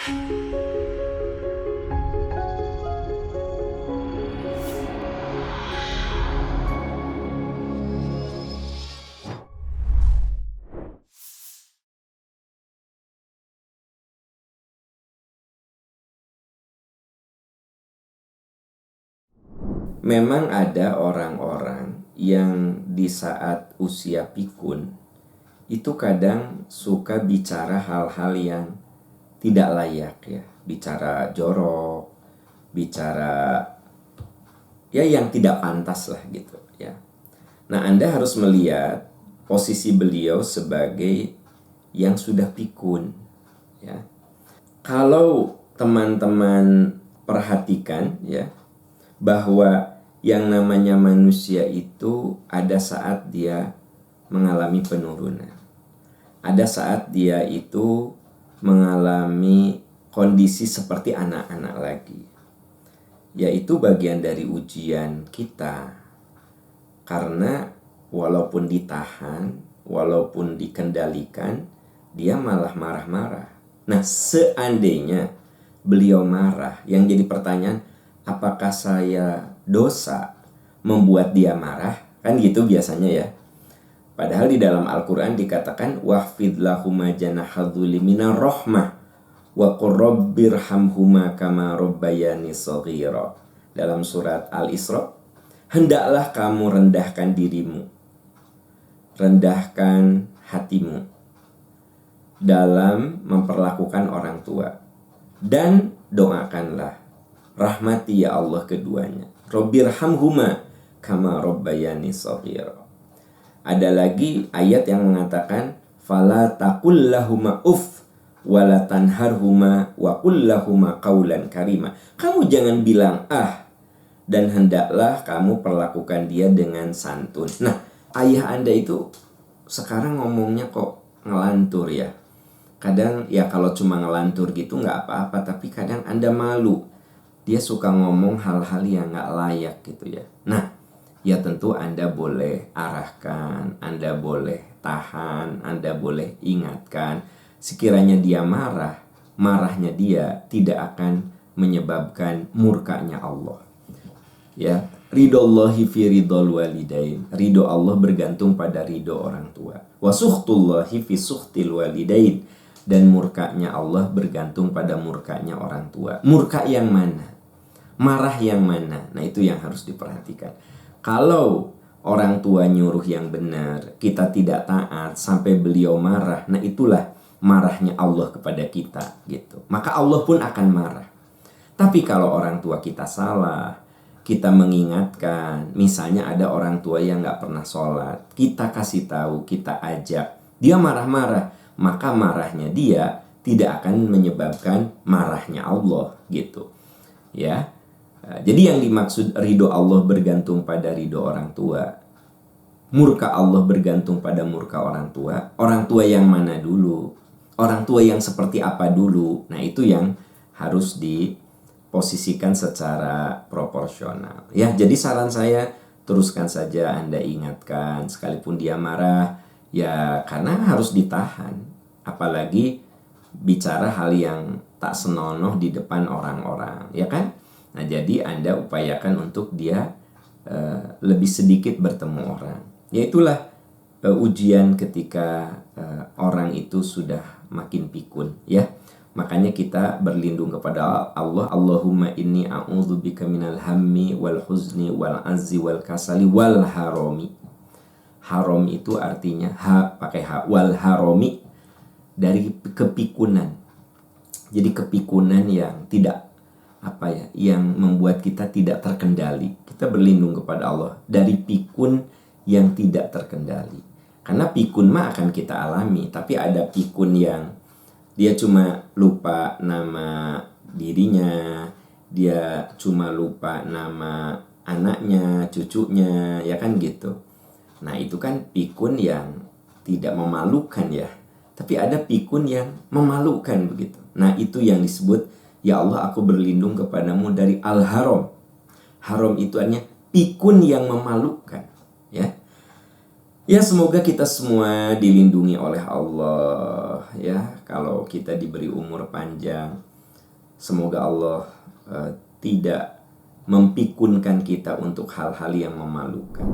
Memang ada orang-orang yang di saat usia pikun itu kadang suka bicara hal-hal yang tidak layak ya, bicara jorok, bicara ya yang tidak pantas lah gitu ya. Nah, Anda harus melihat posisi beliau sebagai yang sudah pikun ya. Kalau teman-teman perhatikan ya, bahwa yang namanya manusia itu ada saat dia mengalami penurunan. Ada saat dia itu mengalami kondisi seperti anak-anak lagi. Yaitu bagian dari ujian kita. Karena walaupun ditahan, walaupun dikendalikan, dia malah marah-marah. Nah, seandainya beliau marah, yang jadi pertanyaan, apakah saya dosa membuat dia marah? Kan gitu biasanya ya. Padahal di dalam Al-Quran dikatakan wahfid lahuma janahadzuli minar rahmah wa qur rabbirhamhuma kama rabbayani shaghira. Dalam surat Al-Isra, hendaklah kamu rendahkan dirimu, rendahkan hatimu dalam memperlakukan orang tua, dan doakanlah rahmati ya Allah keduanya. Rabbirhamhuma kama rabbayani shaghira. Ada lagi ayat yang mengatakan fala taqul lahuma uff wala tanharhuma wa qul lahuma qaulan karima. Kamu jangan bilang dan hendaklah kamu perlakukan dia dengan santun. Nah, ayah Anda itu sekarang ngomongnya kok ngelantur ya. Kadang ya kalau cuma ngelantur gitu nggak apa-apa, tapi kadang Anda malu. Dia suka ngomong hal-hal yang nggak layak gitu ya. Nah, ya tentu Anda boleh arahkan, Anda boleh tahan, Anda boleh ingatkan. Sekiranya dia marah, marahnya dia tidak akan menyebabkan murkanya Allah. Ya, ridallahi fi ridol walidain. Ridho Allah bergantung pada ridho orang tua. Wa sukhtullahi fi sukhtil walidain. Dan murkanya Allah bergantung pada murkanya orang tua. Murka yang mana? Marah yang mana? Nah, itu yang harus diperhatikan. Kalau orang tua nyuruh yang benar, kita tidak taat sampai beliau marah, nah itulah marahnya Allah kepada kita gitu. Maka Allah pun akan marah. Tapi kalau orang tua kita salah, kita mengingatkan, misalnya ada orang tua yang gak pernah sholat, kita kasih tahu, kita ajak, dia marah-marah, maka marahnya dia tidak akan menyebabkan marahnya Allah gitu ya. Jadi yang dimaksud ridho Allah bergantung pada ridho orang tua, murka Allah bergantung pada murka orang tua yang mana dulu, orang tua yang seperti apa dulu. Nah, itu yang harus diposisikan secara proporsional ya. Jadi saran saya, teruskan saja Anda ingatkan, sekalipun dia marah ya, karena harus ditahan. Apalagi bicara hal yang tak senonoh di depan orang-orang ya kan. Nah, jadi Anda upayakan untuk dia lebih sedikit bertemu orang. Ya itulah ujian ketika orang itu sudah makin pikun ya. Makanya kita berlindung kepada Allah. Allahumma inni a'udzubika minal hammi wal huzni wal azzi wal kasali wal haromi. Harom itu artinya pakai wal haromi, dari kepikunan. Jadi kepikunan yang tidak yang membuat kita tidak terkendali. Kita berlindung kepada Allah dari pikun yang tidak terkendali. Karena pikun mah akan kita alami, tapi ada pikun yang dia cuma lupa nama dirinya, dia cuma lupa nama anaknya, cucunya, ya kan gitu. Nah, itu kan pikun yang tidak memalukan ya. Tapi ada pikun yang memalukan begitu. Nah, itu yang disebut ya Allah, aku berlindung kepadamu dari al-haram. Haram itu artinya pikun yang memalukan ya. Ya, semoga kita semua dilindungi oleh Allah ya. Kalau kita diberi umur panjang, Semoga Allah tidak mempikunkan kita untuk hal-hal yang memalukan.